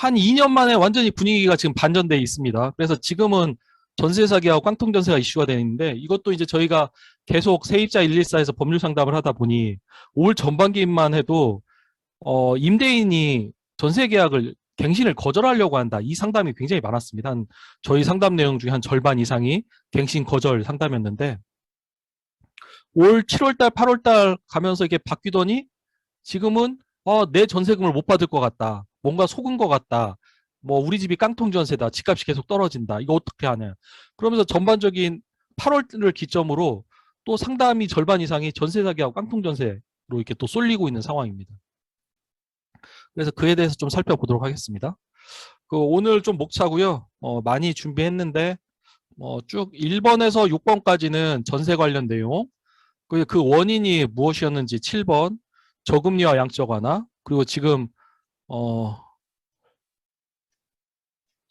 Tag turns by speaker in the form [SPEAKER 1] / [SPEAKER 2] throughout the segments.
[SPEAKER 1] 한 2년 만에 완전히 분위기가 지금 반전돼 있습니다. 그래서 지금은 전세 사기하고 깡통 전세가 이슈가 되는데 이것도 이제 저희가 계속 세입자 114에서 법률 상담을 하다 보니 올 전반기만 해도 임대인이 전세 계약을 갱신을 거절하려고 한다. 이 상담이 굉장히 많았습니다. 저희 상담 내용 중에 한 절반 이상이 갱신 거절 상담이었는데 올 7월달, 8월달 가면서 이게 바뀌더니 지금은 내 전세금을 못 받을 것 같다. 뭔가 속은 것 같다. 뭐 우리 집이 깡통 전세다. 집값이 계속 떨어진다. 이거 어떻게 하냐. 그러면서 전반적인 8월을 기점으로 또 상담이 절반 이상이 전세 사기하고 깡통 전세로 이렇게 또 쏠리고 있는 상황입니다. 그래서 그에 대해서 좀 살펴보도록 하겠습니다. 오늘 좀 목차고요. 많이 준비했는데 쭉 1번에서 6번까지는 전세 관련 내용, 그 원인이 무엇이었는지 7번, 저금리와 양적 완화, 그리고 지금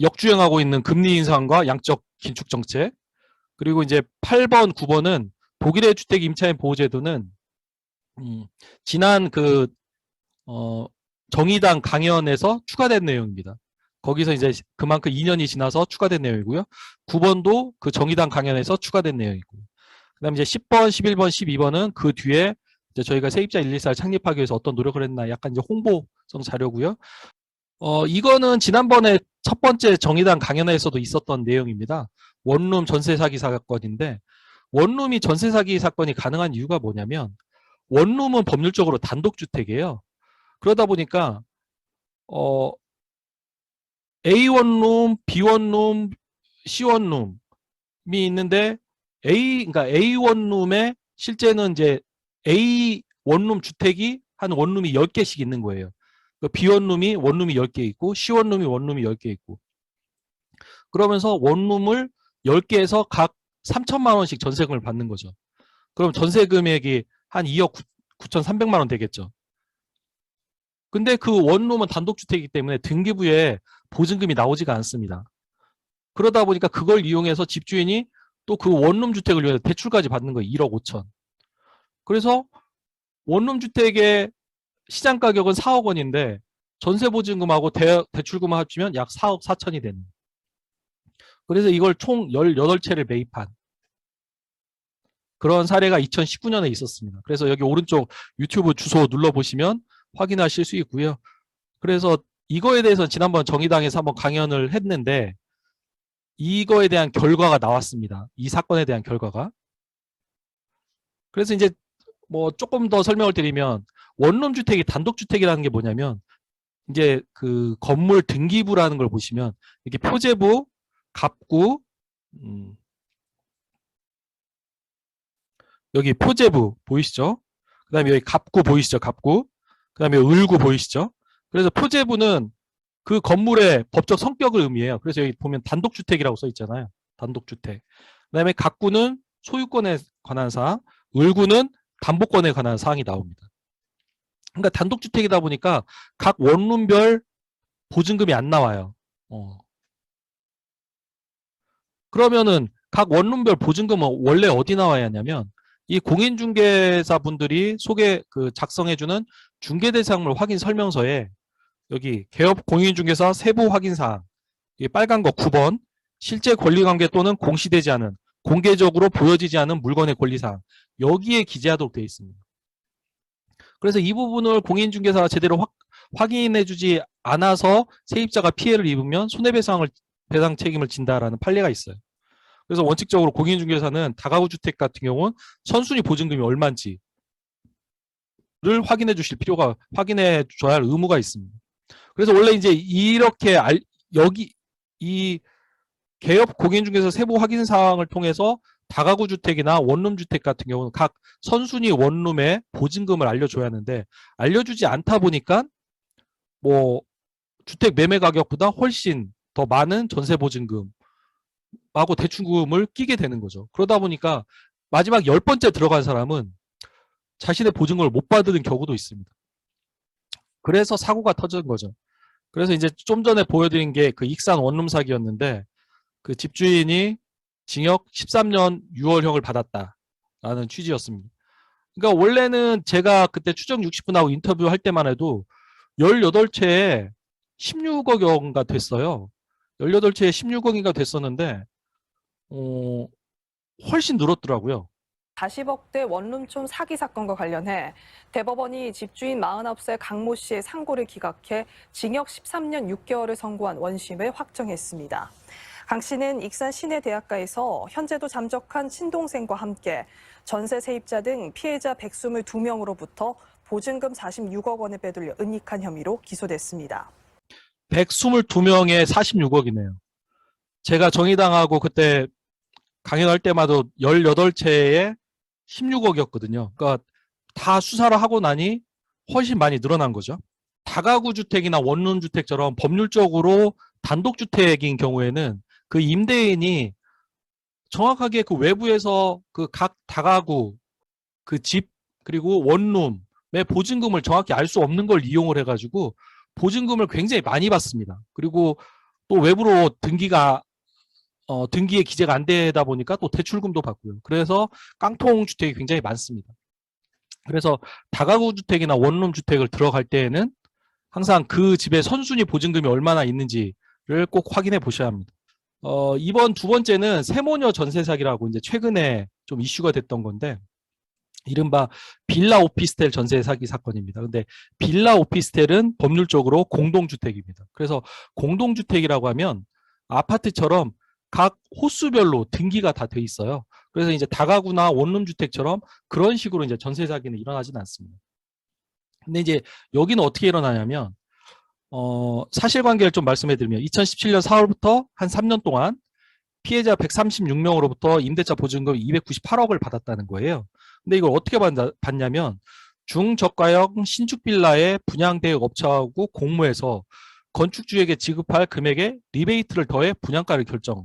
[SPEAKER 1] 역주행하고 있는 금리 인상과 양적 긴축 정책, 그리고 이제 8번, 9번은 독일의 주택 임차인 보호제도는 지난 정의당 강연에서 추가된 내용입니다. 거기서 이제 그만큼 2년이 지나서 추가된 내용이고요. 9번도 그 정의당 강연에서 추가된 내용이고, 그다음에 이제 10번, 11번, 12번은 그 뒤에 이제 저희가 세입자 114를 창립하기 위해서 어떤 노력을 했나 약간 이제 홍보성 자료고요. 이거는 지난번에 첫 번째 정의당 강연회에서도 있었던 내용입니다. 원룸 전세 사기 사건인데 원룸이 전세 사기 사건이 가능한 이유가 뭐냐면 원룸은 법률적으로 단독주택이에요. 그러다 보니까 A 원룸, B원룸, C원룸이 있는데 그러니까 A 원룸에 실제는 이제 A 원룸 주택이 한 원룸이 10개씩 있는 거예요. B원룸이 원룸이 10개 있고 C원룸이 원룸이 10개 있고 그러면서 원룸을 10개에서 각 3천만 원씩 전세금을 받는 거죠. 그럼 전세 금액이 한 2억 9,300만 원 되겠죠. 근데 그 원룸은 단독주택이기 때문에 등기부에 보증금이 나오지가 않습니다. 그러다 보니까 그걸 이용해서 집주인이 또 그 원룸 주택을 위해서 대출까지 받는 거예요. 1억 5천. 그래서 원룸 주택의 시장 가격은 4억 원인데 전세 보증금하고 대출금을 합치면 약 4억 4천이 되는. 그래서 이걸 총 18채를 매입한 그런 사례가 2019년에 있었습니다. 그래서 여기 오른쪽 유튜브 주소 눌러보시면 확인하실 수 있고요. 그래서 이거에 대해서 지난번 정의당에서 한번 강연을 했는데 이거에 대한 결과가 나왔습니다. 이 사건에 대한 결과가. 그래서 이제 뭐 조금 더 설명을 드리면 원룸 주택이 단독주택이라는 게 뭐냐면 이제 그 건물 등기부라는 걸 보시면 이렇게 표제부, 갑구, 여기 표제부 보이시죠? 그 다음에 여기 갑구 보이시죠? 갑구. 그 다음에 을구 보이시죠? 그래서 표제부는 그 건물의 법적 성격을 의미해요. 그래서 여기 보면 단독주택이라고 써 있잖아요. 단독주택. 그 다음에 갑구는 소유권에 관한 사항, 을구는 담보권에 관한 사항이 나옵니다. 그러니까 단독주택이다 보니까 각 원룸별 보증금이 안 나와요. 그러면은 각 원룸별 보증금은 원래 어디 나와야 하냐면 이 공인중개사 분들이 작성해주는 중개대상물 확인 설명서에 여기 개업 공인중개사 세부 확인사항 빨간 거 9번 실제 권리관계 또는 공시되지 않은 공개적으로 보여지지 않은 물건의 권리사항 여기에 기재하도록 되어 있습니다. 그래서 이 부분을 공인중개사가 제대로 확인해주지 않아서 세입자가 피해를 입으면 손해배상 책임을 진다라는 판례가 있어요. 그래서 원칙적으로 공인중개사는 다가구 주택 같은 경우는 선순위 보증금이 얼마인지를 확인해 줘야 할 의무가 있습니다. 그래서 원래 이제 이렇게 여기 이 개업 공인중개사 세부 확인 사항을 통해서 다가구 주택이나 원룸 주택 같은 경우는 각 선순위 원룸의 보증금을 알려줘야 하는데 알려주지 않다 보니까 뭐 주택 매매 가격보다 훨씬 더 많은 전세 보증금하고 대출금을 끼게 되는 거죠. 그러다 보니까 마지막 10번째 들어간 사람은 자신의 보증금을 못 받는 경우도 있습니다. 그래서 사고가 터진 거죠. 그래서 이제 좀 전에 보여드린 게 그 익산 원룸 사기였는데 그 집주인이 징역 13년 6월형을 받았다라는 취지였습니다. 그러니까 원래는 제가 그때 추정 60분하고 인터뷰할 때만 해도 18채에 16억인가 됐어요. 18채에 16억인가 됐었는데 훨씬 늘었더라고요.
[SPEAKER 2] 40억대 원룸촌 사기 사건과 관련해 대법원이 집주인 49세 강모 씨의 상고를 기각해 징역 13년 6개월을 선고한 원심을 확정했습니다. 강 씨는 익산 시내대학가에서 현재도 잠적한 친동생과 함께 전세 세입자 등 피해자 122명으로부터 보증금 46억 원을 빼돌려 은닉한 혐의로 기소됐습니다.
[SPEAKER 1] 122명에 46억이네요. 제가 정의당하고 그때 강연할 때마다 18채에 16억이었거든요. 그러니까 다 수사를 하고 나니 훨씬 많이 늘어난 거죠. 다가구 주택이나 원룸 주택처럼 법률적으로 단독주택인 경우에는 그 임대인이 정확하게 그 외부에서 그 각 다가구 그 집 그리고 원룸의 보증금을 정확히 알 수 없는 걸 이용을 해가지고 보증금을 굉장히 많이 받습니다. 그리고 또 외부로 등기에 기재가 안 되다 보니까 또 대출금도 받고요. 그래서 깡통 주택이 굉장히 많습니다. 그래서 다가구 주택이나 원룸 주택을 들어갈 때에는 항상 그 집의 선순위 보증금이 얼마나 있는지를 꼭 확인해 보셔야 합니다. 이번 두 번째는 세모녀 전세 사기라고 이제 최근에 좀 이슈가 됐던 건데, 이른바 빌라 오피스텔 전세 사기 사건입니다. 근데 빌라 오피스텔은 법률적으로 공동주택입니다. 그래서 공동주택이라고 하면 아파트처럼 각 호수별로 등기가 다 돼 있어요. 그래서 이제 다가구나 원룸 주택처럼 그런 식으로 이제 전세 사기는 일어나지는 않습니다. 근데 이제 여기는 어떻게 일어나냐면 사실관계를 좀 말씀해 드리면 2017년 4월부터 한 3년 동안 피해자 136명으로부터 임대차 보증금 298억을 받았다는 거예요. 근데 이걸 어떻게 받냐면 중저가형 신축 빌라의 분양대행 업체하고 공모해서 건축주에게 지급할 금액에 리베이트를 더해 분양가를 결정을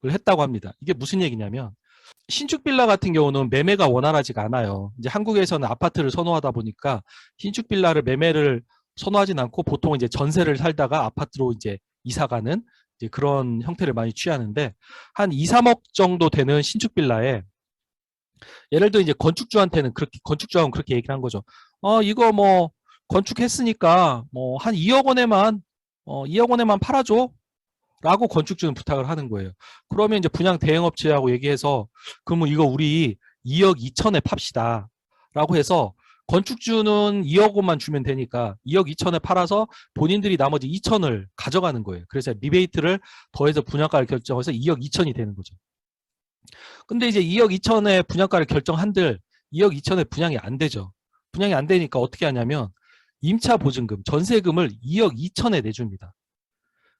[SPEAKER 1] 했다고 합니다. 이게 무슨 얘기냐면 신축 빌라 같은 경우는 매매가 원활하지가 않아요. 이제 한국에서는 아파트를 선호하다 보니까 신축 빌라를 매매를 선호하진 않고 보통 이제 전세를 살다가 아파트로 이제 이사가는 이제 그런 형태를 많이 취하는데, 한 2, 3억 정도 되는 신축 빌라에 예를 들어 이제 건축주하고는 그렇게 얘기를 한 거죠. 이거 뭐 건축했으니까 뭐 한 2억 원에만 2억 원에만 팔아줘. 라고 건축주는 부탁을 하는 거예요. 그러면 이제 분양 대행업체하고 얘기해서 그러면 이거 우리 2억 2천에 팝시다. 라고 해서 건축주는 2억 원만 주면 되니까 2억 2천에 팔아서 본인들이 나머지 2천을 가져가는 거예요. 그래서 리베이트를 더해서 분양가를 결정해서 2억 2천이 되는 거죠. 근데 이제 2억 2천에 분양가를 결정한들 2억 2천에 분양이 안 되죠. 분양이 안 되니까 어떻게 하냐면 임차 보증금, 전세금을 2억 2천에 내줍니다.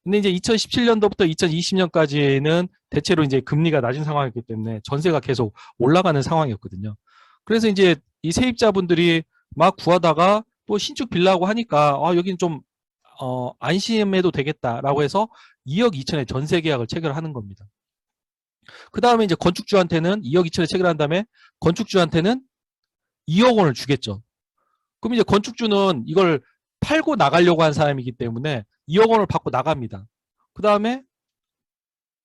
[SPEAKER 1] 근데 이제 2017년도부터 2020년까지는 대체로 이제 금리가 낮은 상황이었기 때문에 전세가 계속 올라가는 상황이었거든요. 그래서 이제 이 세입자분들이 막 구하다가 또 신축 빌라고 하니까 여긴 좀 안심해도 되겠다라고 해서 2억 2천에 전세 계약을 체결하는 겁니다. 그 다음에 이제 건축주한테는 2억 2천에 체결한 다음에 건축주한테는 2억 원을 주겠죠. 그럼 이제 건축주는 이걸 팔고 나가려고 한 사람이기 때문에 2억 원을 받고 나갑니다. 그 다음에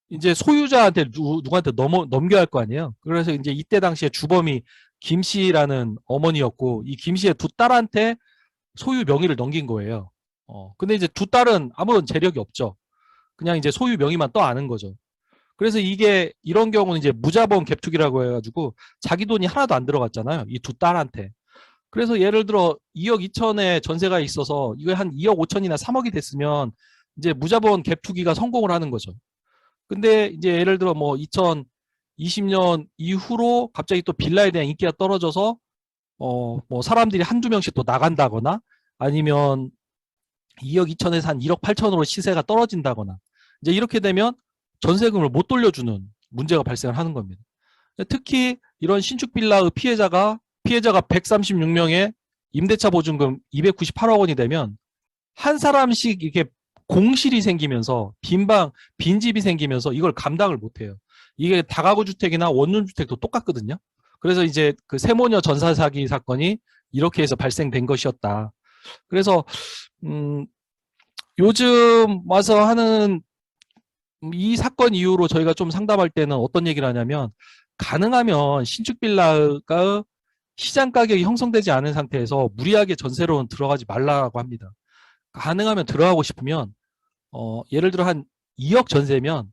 [SPEAKER 1] 이제 소유자한테 누구한테 넘겨야 할 거 아니에요. 그래서 이제 이때 당시에 주범이 김 씨라는 어머니였고, 이 김 씨의 두 딸한테 소유 명의를 넘긴 거예요. 근데 이제 두 딸은 아무런 재력이 없죠. 그냥 이제 소유 명의만 떠안은 거죠. 그래서 이게 이런 경우는 이제 무자본 갭투기라고 해가지고 자기 돈이 하나도 안 들어갔잖아요. 이 두 딸한테. 그래서 예를 들어 2억 2천에 전세가 있어서 이거 한 2억 5천이나 3억이 됐으면 이제 무자본 갭투기가 성공을 하는 거죠. 근데 이제 예를 들어 뭐 2020년 이후로 갑자기 또 빌라에 대한 인기가 떨어져서 뭐 사람들이 한두 명씩 또 나간다거나 아니면 2억 2천에서 한 1억 8천으로 시세가 떨어진다거나 이제 이렇게 되면 전세금을 못 돌려주는 문제가 발생을 하는 겁니다. 특히 이런 신축 빌라의 피해자가 136명의 임대차 보증금 298억 원이 되면 한 사람씩 이렇게 공실이 생기면서 빈집이 생기면서 이걸 감당을 못해요. 이게 다가구 주택이나 원룸 주택도 똑같거든요. 그래서 이제 그 세모녀 전세 사기 사건이 이렇게 해서 발생된 것이었다. 그래서 요즘 와서 하는 이 사건 이후로 저희가 좀 상담할 때는 어떤 얘기를 하냐면, 가능하면 신축 빌라가 시장 가격이 형성되지 않은 상태에서 무리하게 전세로는 들어가지 말라고 합니다. 가능하면 들어가고 싶으면 예를 들어 한 2억 전세면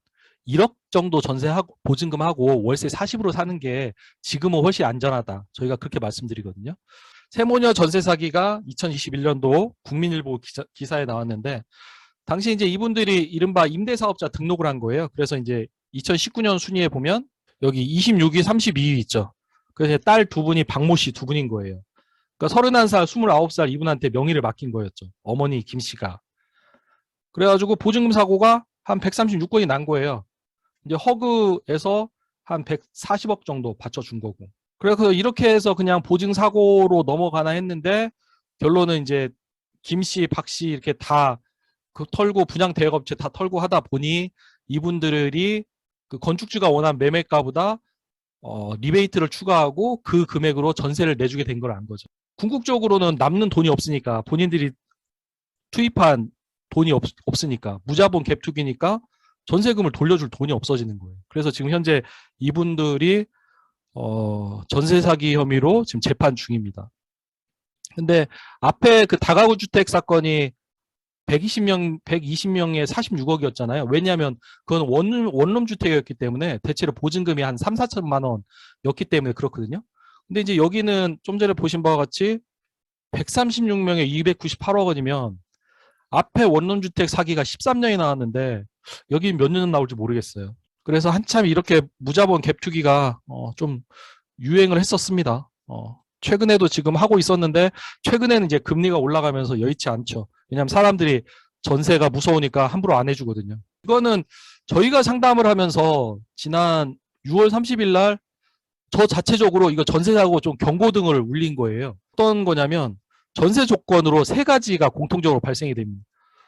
[SPEAKER 1] 1억 정도 전세하고 보증금하고 월세 40으로 사는 게 지금은 훨씬 안전하다. 저희가 그렇게 말씀드리거든요. 세모녀 전세 사기가 2021년도 국민일보 기사에 나왔는데 당시 이제 이분들이 이른바 임대사업자 등록을 한 거예요. 그래서 이제 2019년 순위에 보면 여기 26위, 32위 있죠. 그래서 딸 두 분이 박모 씨 두 분인 거예요. 그러니까 31살, 29살 이분한테 명의를 맡긴 거였죠. 어머니 김 씨가. 그래가지고 보증금 사고가 한 136건이 난 거예요. 이제 허그에서 한 140억 정도 받쳐준 거고. 그래서 이렇게 해서 그냥 보증 사고로 넘어가나 했는데 결론은 이제 김 씨, 박 씨 이렇게 다 그 털고 분양 대여업체 다 털고 하다 보니 이분들이 그 건축주가 원한 매매가보다 리베이트를 추가하고 그 금액으로 전세를 내주게 된 걸 안 거죠. 궁극적으로는 남는 돈이 없으니까 본인들이 투입한 돈이 없으니까 무자본 갭투기니까 전세금을 돌려줄 돈이 없어지는 거예요. 그래서 지금 현재 이분들이 전세 사기 혐의로 지금 재판 중입니다. 근데 앞에 그 다가구 주택 사건이 120명에 46억이었잖아요. 왜냐하면 그건 원룸 주택이었기 때문에 대체로 보증금이 한 3, 4천만 원이었기 때문에 그렇거든요. 근데 이제 여기는 좀 전에 보신 바와 같이 136명에 298억 원이면 앞에 원룸 주택 사기가 13년이 나왔는데 여기 몇 년 나올지 모르겠어요. 그래서 한참 이렇게 무자본 갭투기가 좀 유행을 했었습니다. 최근에도 지금 하고 있었는데 최근에는 이제 금리가 올라가면서 여의치 않죠. 왜냐하면 사람들이 전세가 무서우니까 함부로 안 해주거든요. 이거는 저희가 상담을 하면서 지난 6월 30일 날 저 자체적으로 이거 전세사고 좀 경고등을 울린 거예요. 어떤 거냐면 전세 조건으로 세 가지가 공통적으로 발생이 됩니다.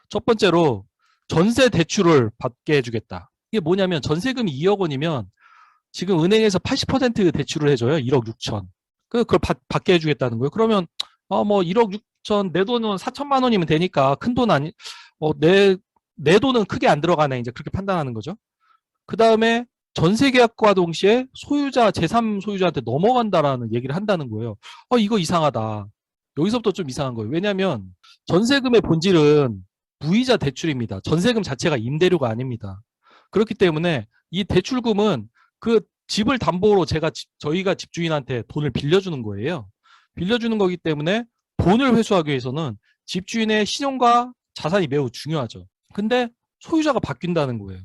[SPEAKER 1] 첫 번째로 전세 대출을 받게 해주겠다. 이게 뭐냐면 전세금이 2억 원이면 지금 은행에서 80% 대출을 해줘요. 1억 6천. 그걸 받게 해주겠다는 거예요. 그러면 뭐 1억 6천 내 돈은 4천만 원이면 되니까 큰 돈 아니 내 돈은 크게 안 들어가네. 이제 그렇게 판단하는 거죠. 그 다음에 전세 계약과 동시에 소유자 제3 소유자한테 넘어간다라는 얘기를 한다는 거예요. 이거 이상하다. 여기서부터 좀 이상한 거예요. 왜냐하면 전세금의 본질은 무이자 대출입니다. 전세금 자체가 임대료가 아닙니다. 그렇기 때문에 이 대출금은 그 집을 담보로 저희가 집주인한테 돈을 빌려주는 거예요. 빌려주는 거기 때문에 돈을 회수하기 위해서는 집주인의 신용과 자산이 매우 중요하죠. 근데 소유자가 바뀐다는 거예요.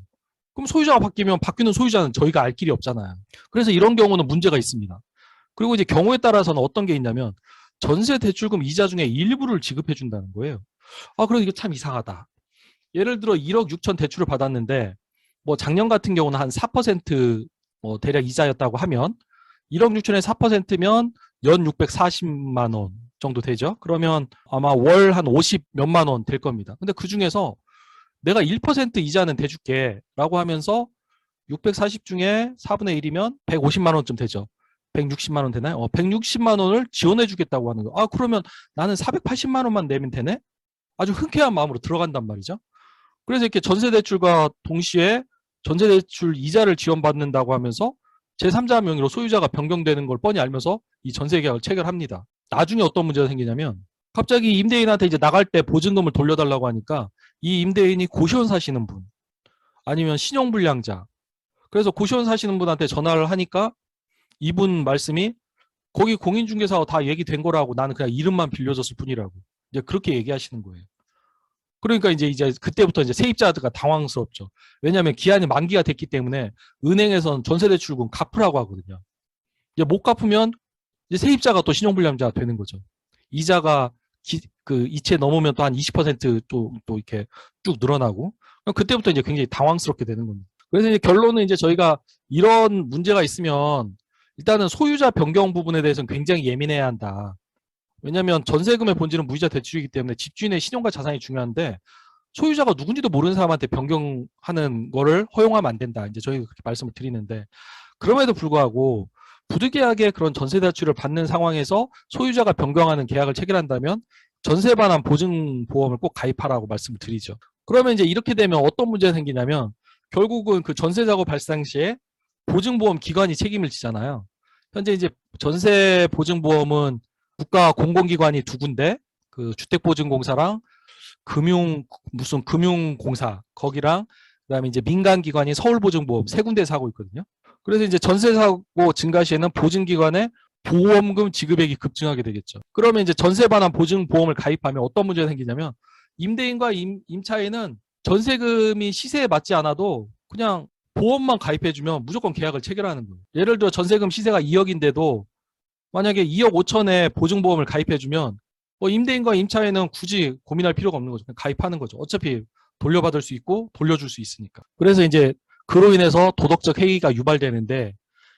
[SPEAKER 1] 그럼 소유자가 바뀌면 바뀌는 소유자는 저희가 알 길이 없잖아요. 그래서 이런 경우는 문제가 있습니다. 그리고 이제 경우에 따라서는 어떤 게 있냐면 전세 대출금 이자 중에 일부를 지급해 준다는 거예요. 그럼 이거 참 이상하다. 예를 들어 1억 6천 대출을 받았는데 뭐 작년 같은 경우는 한 4% 대략 이자였다고 하면 1억 6천에 4%면 연 640만 원 정도 되죠. 그러면 아마 월 한 50 몇만 원 될 겁니다. 근데 그 중에서 내가 1% 이자는 대줄게 라고 하면서 640 중에 4분의 1이면 150만 원쯤 되죠. 160만 원 되나요? 160만 원을 지원해 주겠다고 하는 거. 그러면 나는 480만 원만 내면 되네? 아주 흔쾌한 마음으로 들어간단 말이죠. 그래서 이렇게 전세대출과 동시에 전세대출 이자를 지원받는다고 하면서 제3자 명의로 소유자가 변경되는 걸 뻔히 알면서 이 전세계약을 체결합니다. 나중에 어떤 문제가 생기냐면 갑자기 임대인한테 이제 나갈 때 보증금을 돌려달라고 하니까 이 임대인이 고시원 사시는 분 아니면 신용불량자, 그래서 고시원 사시는 분한테 전화를 하니까 이분 말씀이 거기 공인중개사하고 다 얘기된 거라고, 나는 그냥 이름만 빌려줬을 뿐이라고 이제 그렇게 얘기하시는 거예요. 그러니까 이제 그때부터 이제 세입자가 당황스럽죠. 왜냐하면 기한이 만기가 됐기 때문에 은행에서는 전세대출금 갚으라고 하거든요. 이제 못 갚으면 이제 세입자가 또 신용불량자가 되는 거죠. 이자가 그 이체 넘으면 또 한 20% 또 이렇게 쭉 늘어나고, 그때부터 이제 굉장히 당황스럽게 되는 겁니다. 그래서 이제 결론은 이제 저희가 이런 문제가 있으면 일단은 소유자 변경 부분에 대해서는 굉장히 예민해야 한다. 왜냐하면 전세금의 본질은 무이자 대출이기 때문에 집주인의 신용과 자산이 중요한데 소유자가 누군지도 모르는 사람한테 변경하는 거를 허용하면 안 된다. 이제 저희가 그렇게 말씀을 드리는데, 그럼에도 불구하고 부득이하게 그런 전세 대출을 받는 상황에서 소유자가 변경하는 계약을 체결한다면 전세 반환 보증보험을 꼭 가입하라고 말씀을 드리죠. 그러면 이제 이렇게 되면 어떤 문제가 생기냐면 결국은 그 전세 사고 발생 시에 보증보험 기관이 책임을 지잖아요. 현재 이제 전세 보증보험은 국가 공공기관이 두 군데, 그 주택보증공사랑 무슨 금융공사 거기랑 그다음에 이제 민간기관인 서울보증보험 세 군데에서 하고 있거든요. 그래서 이제 전세사고 증가 시에는 보증기관의 보험금 지급액이 급증하게 되겠죠. 그러면 이제 전세 반환 보증보험을 가입하면 어떤 문제가 생기냐면 임대인과 임차인은 전세금이 시세에 맞지 않아도 그냥 보험만 가입해주면 무조건 계약을 체결하는 거예요. 예를 들어 전세금 시세가 2억인데도 만약에 2억 5천에 보증보험을 가입해주면 임대인과 임차인은 굳이 고민할 필요가 없는 거죠. 그냥 가입하는 거죠. 어차피 돌려받을 수 있고 돌려줄 수 있으니까. 그래서 이제 그로 인해서 도덕적 해이가 유발되는데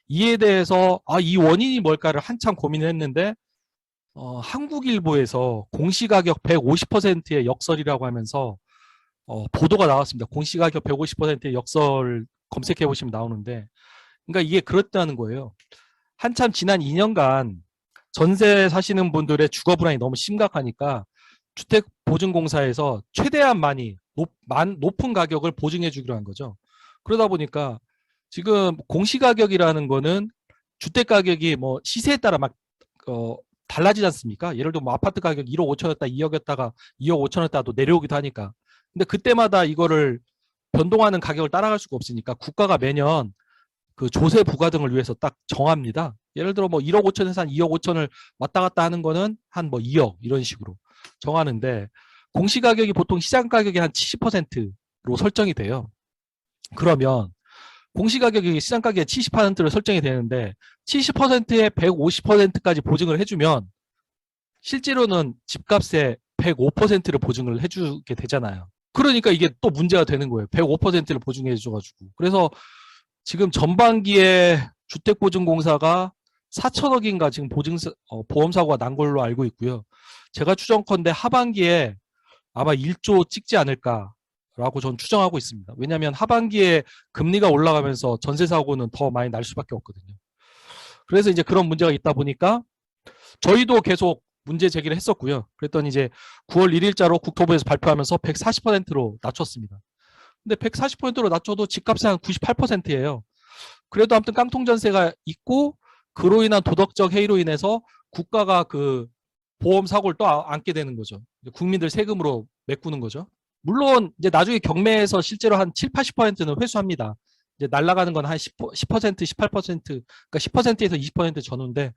[SPEAKER 1] 이에 대해서 이 원인이 뭘까를 한참 고민을 했는데 한국일보에서 공시가격 150%의 역설이라고 하면서 보도가 나왔습니다. 공시가격 150%의 역설 검색해 보시면 나오는데 그러니까 이게 그렇다는 거예요. 한참 지난 2년간 전세 사시는 분들의 주거 불안이 너무 심각하니까 주택보증공사에서 최대한 많이 높은 가격을 보증해 주기로 한 거죠. 그러다 보니까 지금 공시가격이라는 거는 주택가격이 뭐 시세에 따라 막 달라지지 않습니까? 예를 들어 뭐 아파트 가격 1억 5천이었다 2억이었다가 2억 5천이었다도 내려오기도 하니까. 근데 그때마다 이거를 변동하는 가격을 따라갈 수가 없으니까 국가가 매년 그 조세 부과 등을 위해서 딱 정합니다. 예를 들어 뭐 1억 5천에서 한 2억 5천을 왔다 갔다 하는 거는 한 뭐 2억 이런 식으로 정하는데 공시가격이 보통 시장 가격의 한 70%로 설정이 돼요. 그러면 공시가격이 시장 가격의 70%로 설정이 되는데 70%에 150%까지 보증을 해주면 실제로는 집값의 105%를 보증을 해주게 되잖아요. 그러니까 이게 또 문제가 되는 거예요. 105%를 보증해 줘가지고. 그래서 지금 전반기에 주택보증공사가 4천억인가 지금 보험사고가 난 걸로 알고 있고요. 제가 추정컨대 하반기에 아마 1조 찍지 않을까라고 전 추정하고 있습니다. 왜냐하면 하반기에 금리가 올라가면서 전세사고는 더 많이 날 수밖에 없거든요. 그래서 이제 그런 문제가 있다 보니까 저희도 계속 문제 제기를 했었고요. 그랬더니 이제 9월 1일자로 국토부에서 발표하면서 140%로 낮췄습니다. 근데 140%로 낮춰도 집값이 한 98%예요. 그래도 아무튼 깡통 전세가 있고 그로 인한 도덕적 해이로 인해서 국가가 그 보험 사고를 또 안게 되는 거죠. 국민들 세금으로 메꾸는 거죠. 물론 이제 나중에 경매에서 실제로 한 7, 80%는 회수합니다. 이제 날아가는 건 한 10%, 18%, 그러니까 10%에서 20% 전후인데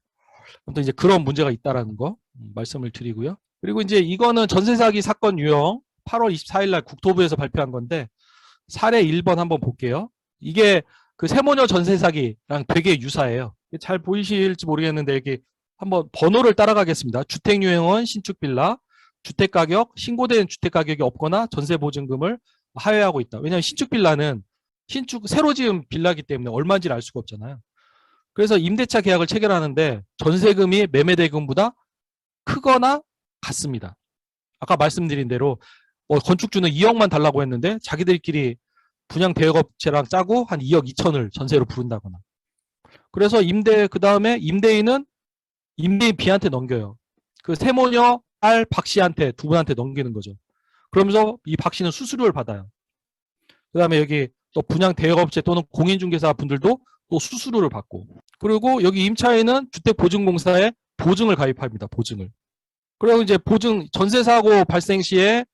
[SPEAKER 1] 아무튼 이제 그런 문제가 있다라는 거 말씀을 드리고요. 그리고 이제 이거는 전세 사기 사건 유형 8월 24일 날 국토부에서 발표한 건데 사례 1번 한번 볼게요. 이게 그 세모녀 전세 사기랑 되게 유사해요. 잘 보이실지 모르겠는데 여기 한번 번호를 따라가겠습니다. 주택유형은 신축빌라, 주택가격, 신고된 주택가격이 없거나 전세보증금을 하회하고 있다. 왜냐하면 신축빌라는 새로 지은 빌라기 때문에 얼마인지를 알 수가 없잖아요. 그래서 임대차 계약을 체결하는데 전세금이 매매대금보다 크거나 같습니다. 아까 말씀드린 대로 건축주는 2억만 달라고 했는데 자기들끼리 분양 대여업체랑 짜고 한 2억 2천을 전세로 부른다거나. 그래서 그 다음에 임대인은 임대인 B한테 넘겨요. 그 세모녀 R 박 씨한테 두 분한테 넘기는 거죠. 그러면서 이 박 씨는 수수료를 받아요. 그 다음에 여기 또 분양 대여업체 또는 공인중개사 분들도 또 수수료를 받고. 그리고 여기 임차인은 주택보증공사에 보증을 가입합니다. 보증을. 그리고 이제 전세사고 발생 시에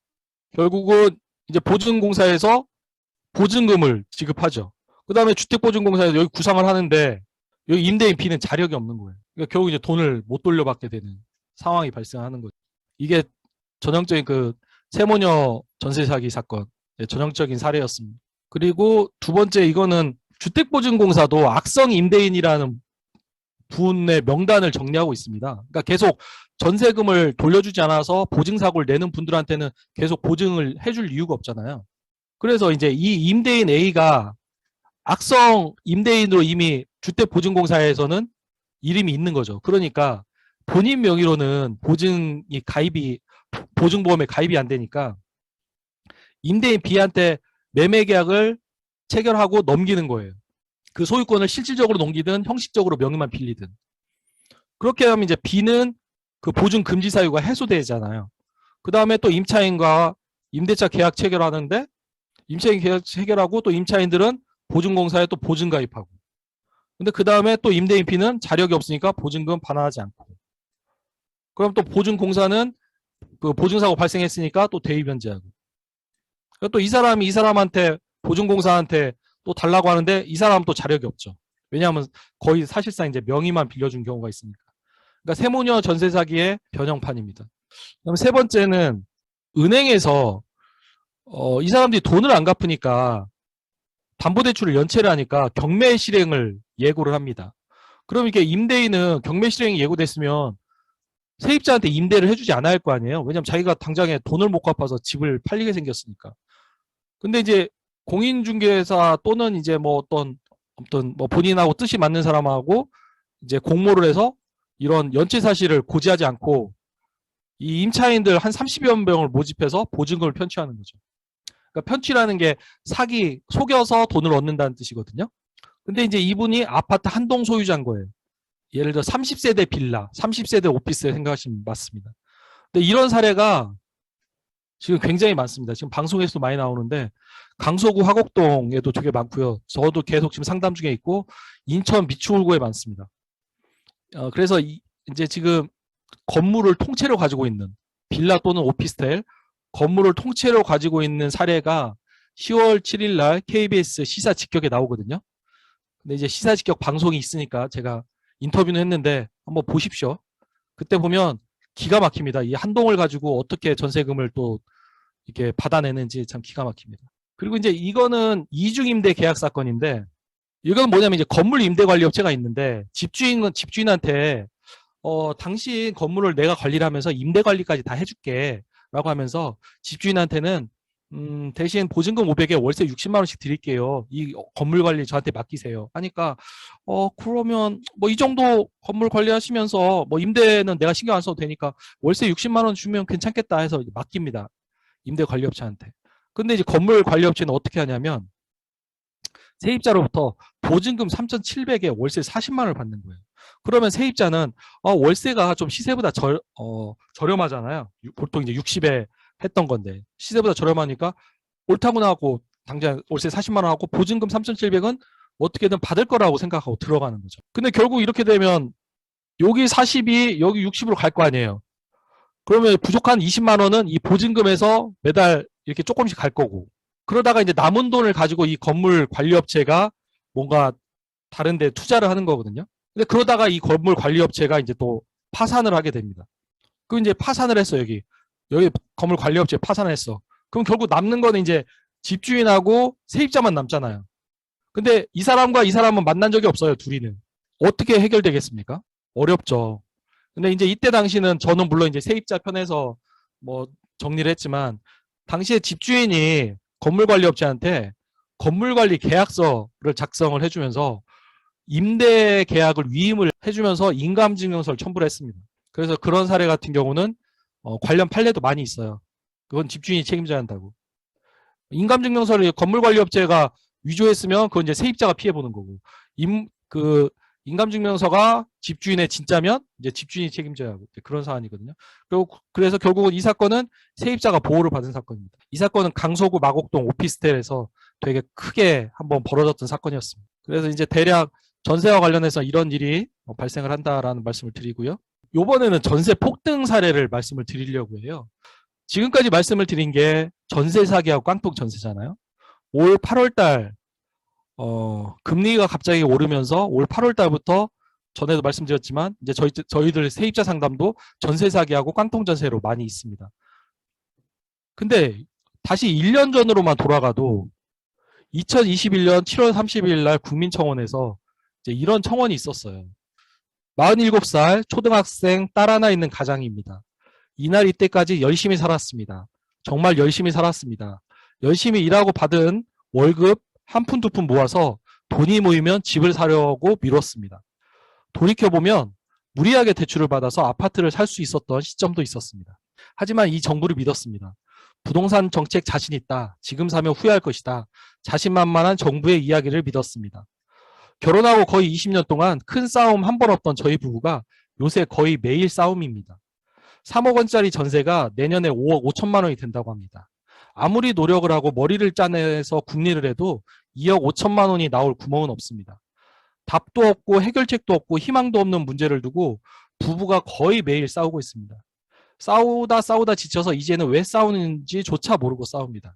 [SPEAKER 1] 결국은 이제 보증공사에서 보증금을 지급하죠. 그 다음에 주택보증공사에서 여기 구상을 하는데 여기 임대인 B는 자력이 없는 거예요. 그러니까 결국 이제 돈을 못 돌려받게 되는 상황이 발생하는 거죠. 이게 전형적인 그 세모녀 전세 사기 사건 전형적인 사례였습니다. 그리고 두 번째 이거는 주택보증공사도 악성 임대인이라는 분의 명단을 정리하고 있습니다. 그러니까 계속 전세금을 돌려주지 않아서 보증사고를 내는 분들한테는 계속 보증을 해줄 이유가 없잖아요. 그래서 이제 이 임대인 A가 악성 임대인으로 이미 주택보증공사에서는 이름이 있는 거죠. 그러니까 본인 명의로는 보증보험에 가입이 안 되니까 임대인 B한테 매매계약을 체결하고 넘기는 거예요. 그 소유권을 실질적으로 넘기든 형식적으로 명의만 빌리든. 그렇게 하면 이제 B는 그 보증 금지 사유가 해소되잖아요. 그 다음에 또 임차인과 임대차 계약 체결하는데 임차인 계약 체결하고 또 임차인들은 보증공사에 또 보증 가입하고. 근데 그 다음에 또 임대인 B는 자력이 없으니까 보증금 반환하지 않고. 그럼 또 보증공사는 그 보증사고 발생했으니까 또 대위 변제하고. 또 이 사람이 이 사람한테 보증공사한테 또 달라고 하는데 이 사람은 또 자력이 없죠. 왜냐하면 거의 사실상 이제 명의만 빌려준 경우가 있으니까. 그러니까 세무녀 전세 사기의 변형판입니다. 그다음 세 번째는 은행에서 이 사람들이 돈을 안 갚으니까 담보대출을 연체를 하니까 경매 실행을 예고를 합니다. 그럼 이게 임대인은 경매 실행이 예고됐으면 세입자한테 임대를 해주지 않아야 할 거 아니에요. 왜냐하면 자기가 당장에 돈을 못 갚아서 집을 팔리게 생겼으니까. 근데 이제 공인중개사 또는 이제 뭐 어떤 뭐 본인하고 뜻이 맞는 사람하고 이제 공모를 해서 이런 연체 사실을 고지하지 않고 이 임차인들 한 30여 명을 모집해서 보증금을 편취하는 거죠. 그러니까 편취라는 게 사기, 속여서 돈을 얻는다는 뜻이거든요. 근데 이제 이분이 아파트 한 동 소유자인 거예요. 예를 들어 30세대 빌라, 30세대 오피스 생각하시면 맞습니다. 근데 이런 사례가 지금 굉장히 많습니다. 지금 방송에서도 많이 나오는데 강서구 화곡동에도 되게 많고요. 저도 계속 지금 상담 중에 있고 인천 미추홀구에 많습니다. 그래서 이제 지금 건물을 통째로 가지고 있는 빌라 또는 오피스텔 건물을 통째로 가지고 있는 사례가 10월 7일 날 KBS 시사 직격에 나오거든요. 근데 이제 시사 직격 방송이 있으니까 제가 인터뷰는 했는데 한번 보십시오. 그때 보면 기가 막힙니다. 이 한 동을 가지고 어떻게 전세금을 또 이렇게 받아내는지 참 기가 막힙니다. 그리고 이제 이거는 이중임대 계약 사건인데 이건 뭐냐면 이제 건물 임대관리업체가 있는데 집주인한테 당신 건물을 내가 관리를 하면서 임대관리까지 다 해줄게 라고 하면서 집주인한테는 대신 보증금 500에 월세 60만 원씩 드릴게요. 이 건물 관리 저한테 맡기세요. 하니까 그러면 뭐 이 정도 건물 관리하시면서 뭐 임대는 내가 신경 안 써도 되니까 월세 60만 원 주면 괜찮겠다 해서 맡깁니다. 임대 관리업체한테. 근데 이제 건물 관리업체는 어떻게 하냐면 세입자로부터 보증금 3,700에 월세 40만 원을 받는 거예요. 그러면 세입자는 월세가 좀 시세보다 저렴하잖아요. 보통 이제 60에 했던 건데 시세보다 저렴하니까 옳다고 나하고 당장 월세 40만 원 하고 보증금 3,700은 어떻게든 받을 거라고 생각하고 들어가는 거죠. 근데 결국 이렇게 되면 여기 40이 여기 60으로 갈 거 아니에요. 그러면 부족한 20만 원은 이 보증금에서 매달 이렇게 조금씩 갈 거고 그러다가 이제 남은 돈을 가지고 이 건물 관리업체가 뭔가 다른 데 투자를 하는 거거든요. 근데 그러다가 이 건물 관리업체가 이제 또 파산을 하게 됩니다. 그 이제 파산을 했어, 여기 건물 관리업체 파산을 했어. 그럼 결국 남는 거는 이제 집주인하고 세입자만 남잖아요. 근데 이 사람과 이 사람은 만난 적이 없어요, 둘이는. 어떻게 해결되겠습니까? 어렵죠. 근데 이제 이때 당시는 저는 물론 이제 세입자 편에서 뭐 정리를 했지만 당시에 집주인이 건물관리업체한테 건물관리 계약서를 작성을 해주면서 임대 계약을 위임을 해주면서 인감증명서를 첨부를 했습니다. 그래서 그런 사례 같은 경우는 관련 판례도 많이 있어요. 그건 집주인이 책임져야 한다고. 인감증명서를 건물관리업체가 위조했으면 그건 이제 세입자가 피해보는 거고 인감증명서가 집주인의 진짜면 이제 집주인이 책임져야 하고 그런 사안이거든요. 그래서 결국은 이 사건은 세입자가 보호를 받은 사건입니다. 이 사건은 강서구 마곡동 오피스텔에서 되게 크게 한번 벌어졌던 사건이었습니다. 그래서 이제 대략 전세와 관련해서 이런 일이 발생을 한다라는 말씀을 드리고요. 이번에는 전세 폭등 사례를 말씀을 드리려고 해요. 지금까지 말씀을 드린 게 전세 사기하고 깡통 전세잖아요. 올 8월 달 금리가 갑자기 오르면서 올 8월 달부터 전에도 말씀드렸지만 이제 저희들 세입자 상담도 전세 사기하고 깡통 전세로 많이 있습니다. 근데 다시 1년 전으로만 돌아가도 2021년 7월 30일 날 국민청원에서 이제 이런 청원이 있었어요. 47살 초등학생 딸 하나 있는 가장입니다. 이날 이때까지 열심히 살았습니다. 정말 열심히 살았습니다. 열심히 일하고 받은 월급 한 푼 두 푼 모아서 돈이 모이면 집을 사려고 미뤘습니다. 돌이켜보면 무리하게 대출을 받아서 아파트를 살 수 있었던 시점도 있었습니다. 하지만 이 정부를 믿었습니다. 부동산 정책 자신 있다. 지금 사면 후회할 것이다. 자신만만한 정부의 이야기를 믿었습니다. 결혼하고 거의 20년 동안 큰 싸움 한 번 없던 저희 부부가 요새 거의 매일 싸움입니다. 3억 원짜리 전세가 내년에 5억 5천만 원이 된다고 합니다. 아무리 노력을 하고 머리를 짜내서 궁리를 해도 2억 5천만 원이 나올 구멍은 없습니다. 답도 없고 해결책도 없고 희망도 없는 문제를 두고 부부가 거의 매일 싸우고 있습니다. 싸우다 지쳐서 이제는 왜 싸우는지조차 모르고 싸웁니다.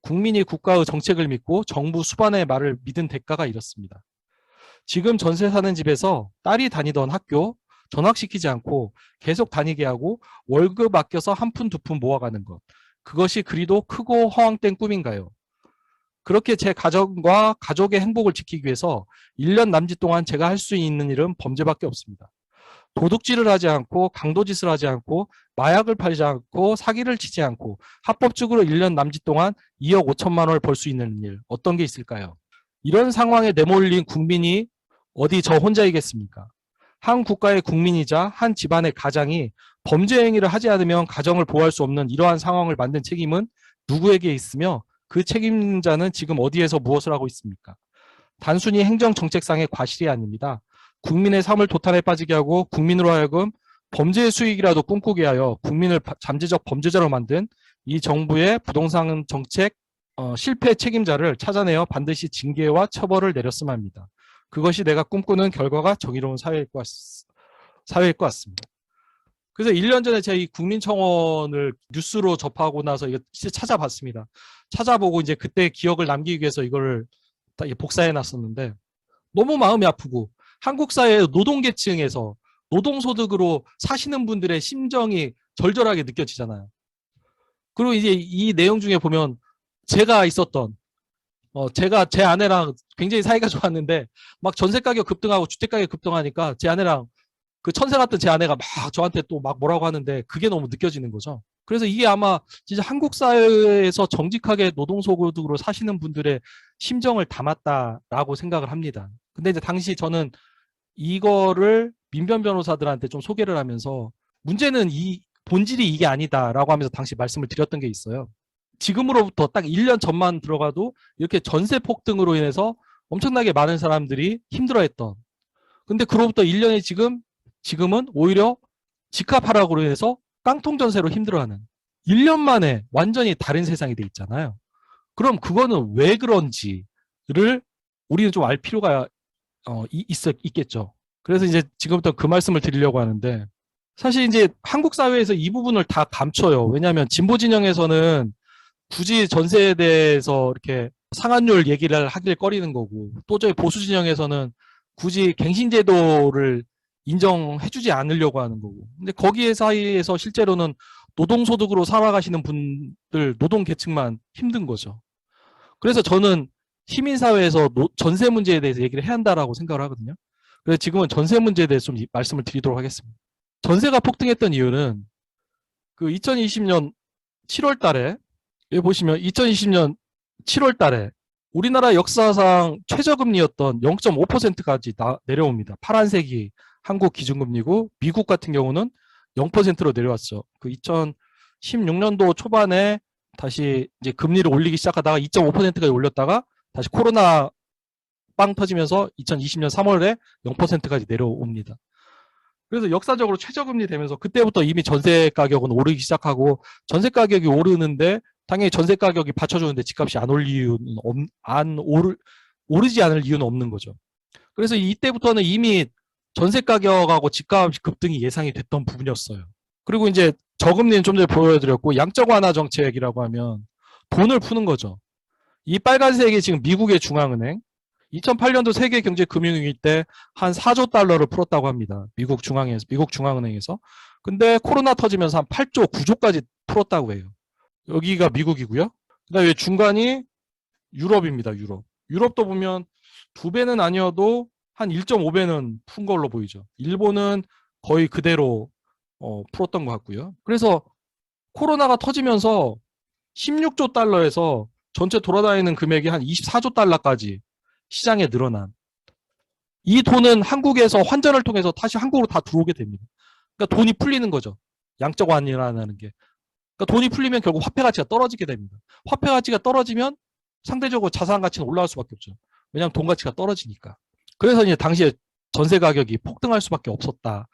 [SPEAKER 1] 국민이 국가의 정책을 믿고 정부 수반의 말을 믿은 대가가 이렇습니다. 지금 전세 사는 집에서 딸이 다니던 학교 전학시키지 않고 계속 다니게 하고 월급 아껴서 한 푼 두 푼 모아가는 것. 그것이 그리도 크고 허황된 꿈인가요? 그렇게 제 가정과 가족의 행복을 지키기 위해서 1년 남짓 동안 제가 할 수 있는 일은 범죄밖에 없습니다. 도둑질을 하지 않고 강도짓을 하지 않고 마약을 팔지 않고 사기를 치지 않고 합법적으로 1년 남짓 동안 2억 5천만 원을 벌 수 있는 일 어떤 게 있을까요? 이런 상황에 내몰린 국민이 어디 저 혼자이겠습니까? 한 국가의 국민이자 한 집안의 가장이 범죄 행위를 하지 않으면 가정을 보호할 수 없는 이러한 상황을 만든 책임은 누구에게 있으며 그 책임자는 지금 어디에서 무엇을 하고 있습니까? 단순히 행정정책상의 과실이 아닙니다. 국민의 삶을 도탄에 빠지게 하고 국민으로 하여금 범죄의 수익이라도 꿈꾸게 하여 국민을 잠재적 범죄자로 만든 이 정부의 부동산 정책 실패 책임자를 찾아내어 반드시 징계와 처벌을 내렸으면 합니다. 그것이 내가 꿈꾸는 결과가 정의로운 사회일 것 같습니다. 그래서 1년 전에 제가 이 국민청원을 뉴스로 접하고 나서 이거 진짜 찾아봤습니다. 찾아보고 이제 그때 기억을 남기기 위해서 이거를 다 복사해 놨었는데 너무 마음이 아프고 한국 사회의 노동계층에서 노동소득으로 사시는 분들의 심정이 절절하게 느껴지잖아요. 그리고 이제 이 내용 중에 보면 제가 있었던 제가 제 아내랑 굉장히 사이가 좋았는데 막 전세 가격 급등하고 주택 가격 급등하니까 제 아내랑 그 천사 같은 제 아내가 막 저한테 또 막 뭐라고 하는데 그게 너무 느껴지는 거죠. 그래서 이게 아마 진짜 한국 사회에서 정직하게 노동소득으로 사시는 분들의 심정을 담았다라고 생각을 합니다. 근데 이제 당시 저는 이거를 민변 변호사들한테 좀 소개를 하면서 문제는 이 본질이 이게 아니다라고 하면서 당시 말씀을 드렸던 게 있어요. 지금으로부터 딱 1년 전만 들어가도 이렇게 전세 폭등으로 인해서 엄청나게 많은 사람들이 힘들어했던. 근데 그로부터 1년이 지금은 오히려 집값 하락으로 인해서 깡통 전세로 힘들어하는 1년 만에 완전히 다른 세상이 돼 있잖아요. 그럼 그거는 왜 그런지를 우리는 좀 알 필요가 있겠죠. 그래서 이제 지금부터 그 말씀을 드리려고 하는데 사실 이제 한국 사회에서 이 부분을 다 감춰요. 왜냐하면 진보 진영에서는 굳이 전세에 대해서 이렇게 상한율 얘기를 하길 꺼리는 거고 또 저희 보수 진영에서는 굳이 갱신제도를 인정해주지 않으려고 하는 거고 근데 거기에 사이에서 실제로는 노동소득으로 살아가시는 분들 노동계층만 힘든 거죠. 그래서 저는 시민사회에서 전세 문제에 대해서 얘기를 해야 한다라고 생각을 하거든요. 그래서 지금은 전세 문제에 대해서 좀 말씀을 드리도록 하겠습니다. 전세가 폭등했던 이유는 그 2020년 7월 달에 여기 보시면 2020년 7월 달에 우리나라 역사상 최저금리였던 0.5%까지 내려옵니다. 파란색이 한국 기준금리고 미국 같은 경우는 0%로 내려왔죠. 그 2016년도 초반에 다시 이제 금리를 올리기 시작하다가 2.5%까지 올렸다가 다시 코로나 빵 터지면서 2020년 3월에 0%까지 내려옵니다. 그래서 역사적으로 최저금리 되면서 그때부터 이미 전세 가격은 오르기 시작하고 전세 가격이 오르는데 당연히 전세 가격이 받쳐주는데 집값이 오르지 않을 이유는 없는 거죠. 그래서 이때부터는 이미 전세 가격하고 집값 급등이 예상이 됐던 부분이었어요. 그리고 이제 저금리는 좀 전에 보여드렸고 양적 완화 정책이라고 하면 돈을 푸는 거죠. 이 빨간색이 지금 미국의 중앙은행 2008년도 세계 경제 금융위기 때 한 4조 달러를 풀었다고 합니다. 미국 중앙은행에서. 근데 코로나 터지면서 한 8조, 9조까지 풀었다고 해요. 여기가 미국이고요. 그다음에 중간이 유럽입니다. 유럽도 보면 2배는 아니어도 한 1.5배는 푼 걸로 보이죠. 일본은 거의 그대로 풀었던 것 같고요. 그래서 코로나가 터지면서 16조 달러에서 전체 돌아다니는 금액이 한 24조 달러까지 시장에 늘어난 이 돈은 한국에서 환전을 통해서 다시 한국으로 다 들어오게 됩니다. 그러니까 돈이 풀리는 거죠. 양적 완화라는 게. 그러니까 돈이 풀리면 결국 화폐 가치가 떨어지게 됩니다. 화폐 가치가 떨어지면 상대적으로 자산 가치는 올라갈 수밖에 없죠. 왜냐하면 돈 가치가 떨어지니까. 그래서 이제 당시에 전세 가격이 폭등할 수밖에 없었다.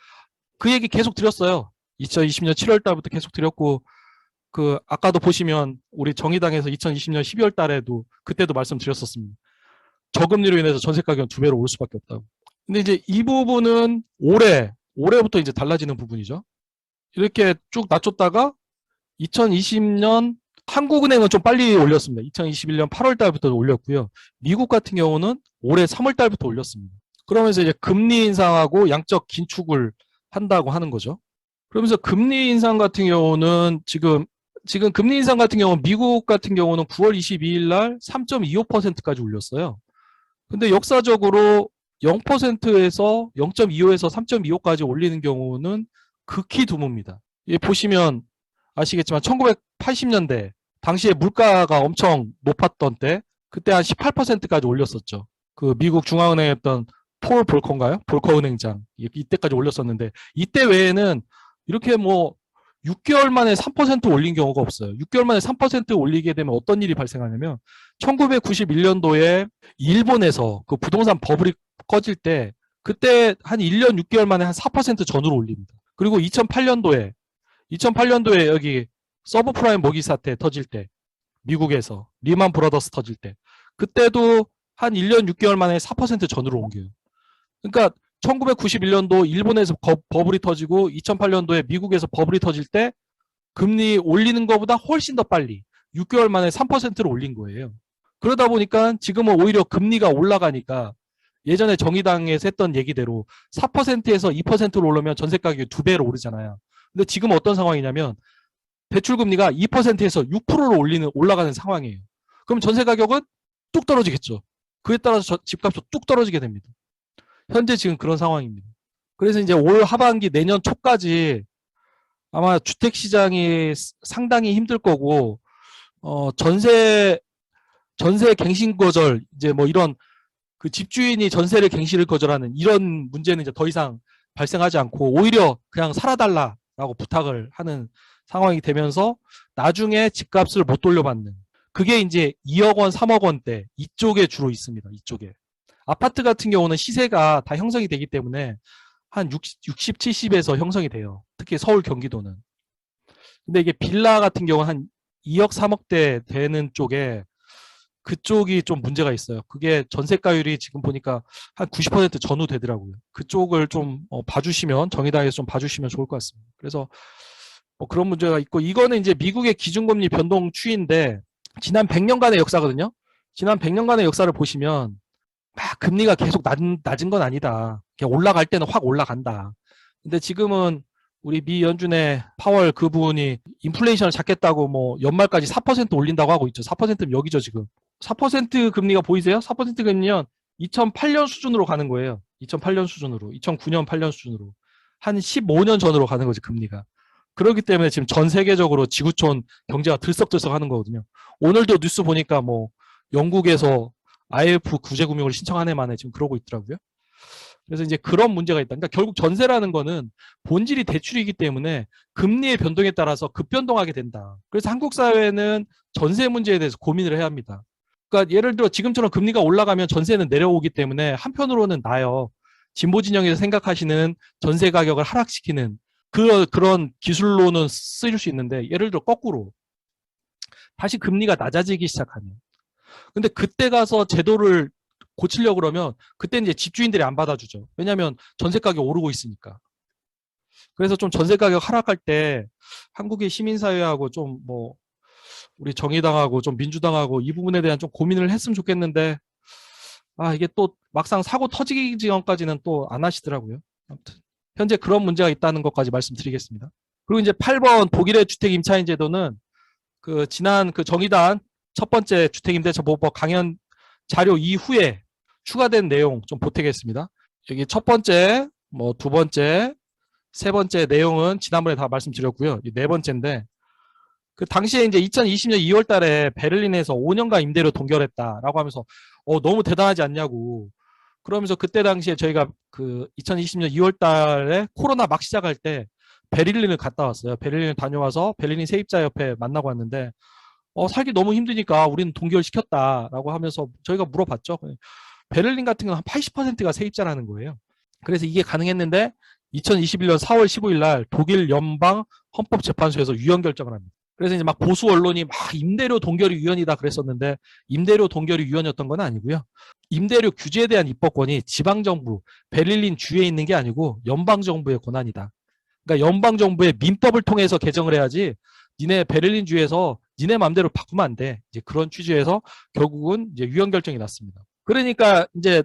[SPEAKER 1] 그 얘기 계속 드렸어요. 2020년 7월 달부터 계속 드렸고 그 아까도 보시면 우리 정의당에서 2020년 12월 달에도 그때도 말씀드렸었습니다. 저금리로 인해서 전세 가격은 2배로 오를 수밖에 없다고. 근데 이제 이 부분은 올해부터 이제 달라지는 부분이죠. 이렇게 쭉 낮췄다가 2020년 한국은행은 좀 빨리 올렸습니다. 2021년 8월 달부터 올렸고요. 미국 같은 경우는 올해 3월 달부터 올렸습니다. 그러면서 이제 금리 인상하고 양적 긴축을 한다고 하는 거죠. 그러면서 금리 인상 같은 경우는 지금 금리 인상 같은 경우는 미국 같은 경우는 9월 22일 날 3.25%까지 올렸어요. 근데 역사적으로 0%에서 0.25에서 3.25까지 올리는 경우는 극히 드뭅니다. 보시면 아시겠지만 1980년대 당시에 물가가 엄청 높았던 때 그때 한 18%까지 올렸었죠. 그 미국 중앙은행이었던 폴 볼커인가요? 볼커 은행장 이때까지 올렸었는데 이때 외에는 이렇게 뭐 6개월 만에 3% 올린 경우가 없어요. 6개월 만에 3% 올리게 되면 어떤 일이 발생하냐면 1991년도에 일본에서 그 부동산 버블이 꺼질 때 그때 한 1년 6개월 만에 한 4% 전후로 올립니다. 그리고 2008년도에 여기 서브프라임 모기 사태 터질 때 미국에서 리만 브라더스 터질 때 그때도 한 1년 6개월 만에 4% 전후로 옮겨요. 그러니까 1991년도 일본에서 버블이 터지고 2008년도에 미국에서 버블이 터질 때 금리 올리는 것보다 훨씬 더 빨리 6개월 만에 3%로 올린 거예요. 그러다 보니까 지금은 오히려 금리가 올라가니까 예전에 정의당에서 했던 얘기대로 4%에서 2%로 오르면 전세 가격이 2배로 오르잖아요. 근데 지금 어떤 상황이냐면 대출 금리가 2%에서 6%로 올라가는 상황이에요. 그럼 전세 가격은 뚝 떨어지겠죠. 그에 따라서 집값도 뚝 떨어지게 됩니다. 현재 지금 그런 상황입니다. 그래서 이제 올 하반기 내년 초까지 아마 주택 시장이 상당히 힘들 거고 전세 갱신 거절 이제 뭐 이런 그 집주인이 전세를 갱신을 거절하는 이런 문제는 이제 더 이상 발생하지 않고 오히려 그냥 살아달라라고 부탁을 하는 상황이 되면서 나중에 집값을 못 돌려받는 그게 이제 2억 원, 3억 원대 이쪽에 주로 있습니다. 이쪽에. 아파트 같은 경우는 시세가 다 형성이 되기 때문에 한 60, 70에서 형성이 돼요. 특히 서울, 경기도는. 근데 이게 빌라 같은 경우는 한 2억, 3억대 되는 쪽에 그쪽이 좀 문제가 있어요. 그게 전세가율이 지금 보니까 한 90% 전후 되더라고요. 그쪽을 좀 봐주시면 정의당에서 좀 봐주시면 좋을 것 같습니다. 그래서 뭐 그런 문제가 있고 이거는 이제 미국의 기준금리 변동 추이인데 지난 100년간의 역사거든요. 지난 100년간의 역사를 보시면 막 금리가 계속 낮은 건 아니다. 그냥 올라갈 때는 확 올라간다. 근데 지금은 우리 미 연준의 파월 그 부분이 인플레이션을 잡겠다고 뭐 연말까지 4% 올린다고 하고 있죠. 4%면 여기죠 지금. 4% 금리가 보이세요? 4% 금리면 2008년 수준으로 가는 거예요. 2008년 수준으로. 2009년 8년 수준으로. 한 15년 전으로 가는 거지 금리가. 그렇기 때문에 지금 전 세계적으로 지구촌 경제가 들썩들썩 하는 거거든요. 오늘도 뉴스 보니까 뭐 영국에서 IMF 구제금융을 신청한 해 만에 지금 그러고 있더라고요. 그래서 이제 그런 문제가 있다. 그러니까 결국 전세라는 거는 본질이 대출이기 때문에 금리의 변동에 따라서 급변동하게 된다. 그래서 한국 사회는 전세 문제에 대해서 고민을 해야 합니다. 그러니까 예를 들어 지금처럼 금리가 올라가면 전세는 내려오기 때문에 한편으로는 나요. 진보 진영에서 생각하시는 전세 가격을 하락시키는 그런 기술로는 쓰일 수 있는데 예를 들어 거꾸로 다시 금리가 낮아지기 시작하면 근데 그때 가서 제도를 고치려고 그러면 그때 이제 집주인들이 안 받아주죠. 왜냐하면 전세 가격 오르고 있으니까. 그래서 좀 전세 가격 하락할 때 한국의 시민사회하고 좀 뭐 우리 정의당하고 좀 민주당하고 이 부분에 대한 좀 고민을 했으면 좋겠는데 이게 또 막상 사고 터지기 전까지는 또 안 하시더라고요. 아무튼 현재 그런 문제가 있다는 것까지 말씀드리겠습니다. 그리고 이제 8번 독일의 주택 임차인 제도는 그 지난 그 정의당 첫 번째 주택임대차보호법 강연 자료 이후에 추가된 내용 좀 보태겠습니다. 여기 첫 번째, 뭐 두 번째, 세 번째 내용은 지난번에 다 말씀드렸고요. 이 네 번째인데 그 당시에 이제 2020년 2월 달에 베를린에서 5년간 임대료 동결했다라고 하면서 너무 대단하지 않냐고 그러면서 그때 당시에 저희가 그 2020년 2월 달에 코로나 막 시작할 때 베를린을 갔다 왔어요. 베를린을 다녀와서 베를린 세입자협회 만나고 왔는데 살기 너무 힘드니까 우리는 동결시켰다라고 하면서 저희가 물어봤죠. 베를린 같은 경우는 한 80%가 세입자라는 거예요. 그래서 이게 가능했는데 2021년 4월 15일 날 독일 연방 헌법재판소에서 유연 결정을 합니다. 그래서 이제 막 보수 언론이 막 임대료 동결이 유연이다 그랬었는데 임대료 동결이 유연이었던 건 아니고요. 임대료 규제에 대한 입법권이 지방정부, 베를린 주에 있는 게 아니고 연방정부의 권한이다. 그러니까 연방 정부의 민법을 통해서 개정을 해야지 니네 베를린 주에서 니네 마음대로 바꾸면 안 돼. 이제 그런 취지에서 결국은 이제 유연 결정이 났습니다. 그러니까 이제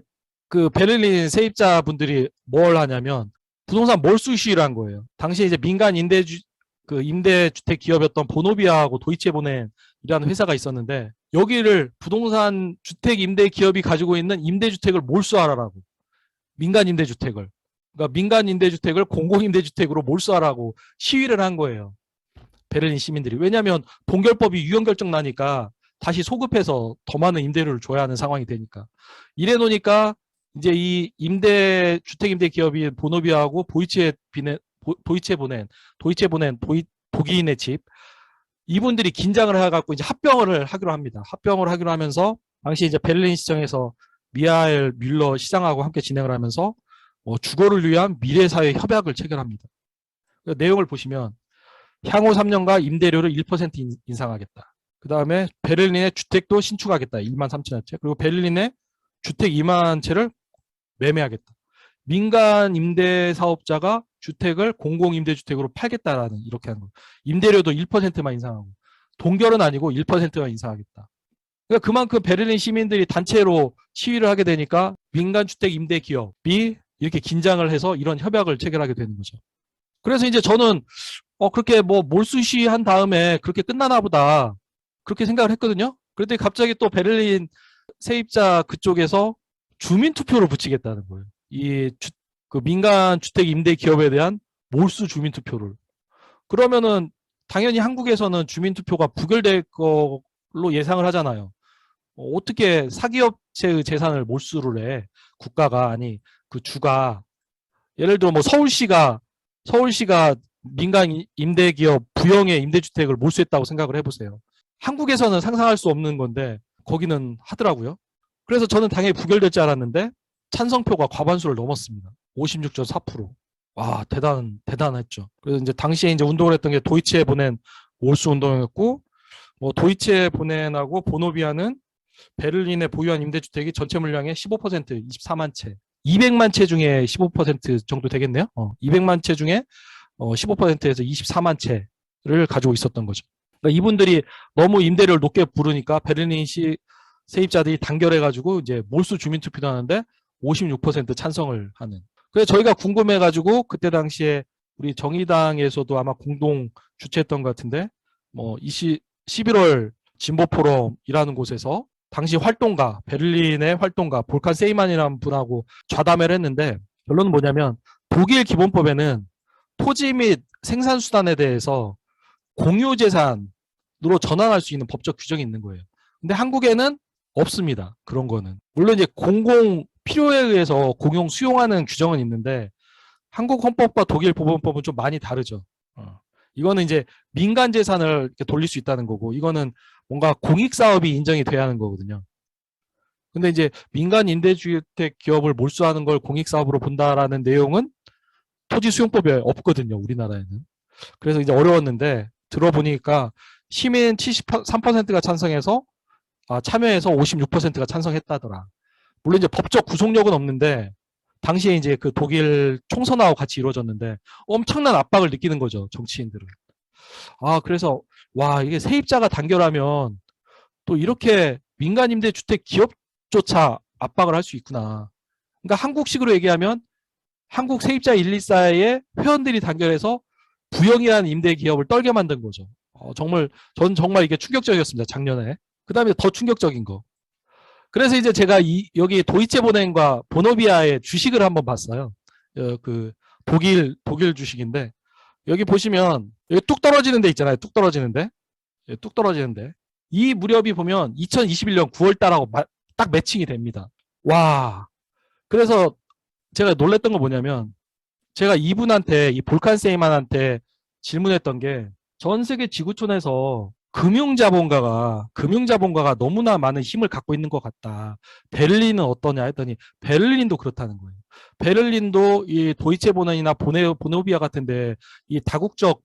[SPEAKER 1] 그 베를린 세입자분들이 뭘 하냐면 부동산 몰수 시위를 한 거예요. 당시에 이제 민간 임대주택 기업이었던 보노비아하고 도이체보넨이라는 회사가 있었는데 여기를 부동산 주택 임대 기업이 가지고 있는 임대주택을 몰수하라고. 민간 임대주택을. 그러니까 민간 임대주택을 공공임대주택으로 몰수하라고 시위를 한 거예요. 베를린 시민들이. 왜냐하면 동결법이 유연결정 나니까 다시 소급해서 더 많은 임대료를 줘야 하는 상황이 되니까. 이래 놓으니까 이제 이 주택 임대 기업이 보노비아하고 도이체보넨, 독일인의 집, 이분들이 긴장을 해갖고 이제 합병을 하기로 합니다. 합병을 하기로 하면서 당시 이제 베를린 시청에서 미하엘 뮬러 시장하고 함께 진행을 하면서 주거를 위한 미래사회 협약을 체결합니다. 그 내용을 보시면 향후 3년간 임대료를 1% 인상하겠다. 그 다음에 베를린의 주택도 신축하겠다. 1만 3천여 채. 그리고 베를린의 주택 2만 채를 매매하겠다. 민간 임대 사업자가 주택을 공공임대주택으로 팔겠다라는 이렇게 하는 거예요. 임대료도 1%만 인상하고 동결은 아니고 1%만 인상하겠다. 그러니까 그만큼 베를린 시민들이 단체로 시위를 하게 되니까 민간 주택 임대 기업이 이렇게 긴장을 해서 이런 협약을 체결하게 되는 거죠. 그래서 이제 저는 그렇게 뭐 몰수 시위한 다음에 그렇게 끝나나 보다 그렇게 생각을 했거든요. 그런데 갑자기 또 베를린 세입자 그쪽에서 주민 투표를 붙이겠다는 거예요. 그 민간 주택 임대 기업에 대한 몰수 주민 투표를. 그러면은 당연히 한국에서는 주민 투표가 부결될 걸로 예상을 하잖아요. 어떻게 사기업체의 재산을 몰수를 해? 국가가 아니 그 주가 예를 들어 뭐 서울시가 민간 임대기업 부영의 임대주택을 몰수했다고 생각을 해보세요. 한국에서는 상상할 수 없는 건데 거기는 하더라고요. 그래서 저는 당연히 부결될 줄 알았는데 찬성표가 과반수를 넘었습니다. 56.4%. 와, 대단했죠. 그래서 이제 당시에 이제 운동을 했던 게 도이체보넨 몰수 운동이었고, 뭐 도이체보넨하고 보노비아는 베를린에 보유한 임대주택이 전체 물량의 15%, 24만 채. 200만 채 중에 15% 정도 되겠네요. 200만 채 중에 15%에서 24만 채를 가지고 있었던 거죠. 그러니까 이분들이 너무 임대료를 높게 부르니까 베를린시 세입자들이 단결해가지고 이제 몰수 주민투표도 하는데 56% 찬성을 하는. 그래서 저희가 궁금해가지고 그때 당시에 우리 정의당에서도 아마 공동 주최했던 것 같은데 뭐 11월 진보포럼이라는 곳에서 당시 활동가, 베를린의 활동가 볼칸 세이만이라는 분하고 좌담회를 했는데 결론은 뭐냐면 독일 기본법에는 토지 및 생산수단에 대해서 공유재산으로 전환할 수 있는 법적 규정이 있는 거예요. 근데 한국에는 없습니다. 그런 거는. 물론 이제 공공 필요에 의해서 공용 수용하는 규정은 있는데 한국 헌법과 독일 법원법은 좀 많이 다르죠. 이거는 이제 민간 재산을 이렇게 돌릴 수 있다는 거고 이거는 뭔가 공익 사업이 인정이 돼야 하는 거거든요. 근데 이제 민간 임대주택 기업을 몰수하는 걸 공익 사업으로 본다라는 내용은 토지 수용법에 없거든요. 우리나라에는. 그래서 이제 어려웠는데 들어보니까 시민 73%가 찬성해서 참여해서 56%가 찬성했다더라. 물론 이제 법적 구속력은 없는데 당시에 이제 그 독일 총선하고 같이 이루어졌는데 엄청난 압박을 느끼는 거죠. 정치인들은. 그래서 와 이게 세입자가 단결하면 또 이렇게 민간 임대주택 기업조차 압박을 할 수 있구나. 그러니까 한국식으로 얘기하면 한국 세입자 124의 회원들이 단결해서 부영이라는 임대 기업을 떨게 만든 거죠. 저는 정말 이게 충격적이었습니다. 작년에. 그 다음에 더 충격적인 거. 그래서 이제 제가 여기 도이체보넨과 보노비아의 주식을 한번 봤어요. 그 독일 주식인데 여기 보시면 여기 뚝 떨어지는 데 있잖아요. 뚝 떨어지는데 이 무렵이 보면 2021년 9월 달하고 딱 매칭이 됩니다. 와. 그래서 제가 놀랬던 건 뭐냐면 제가 이분한테 이 볼칸 세이만한테 질문했던 게 전 세계 지구촌에서 금융자본가가 너무나 많은 힘을 갖고 있는 것 같다. 베를린은 어떠냐 했더니 베를린도 그렇다는 거예요. 베를린도 이 도이체보넨이나 보노비아 같은데 이 다국적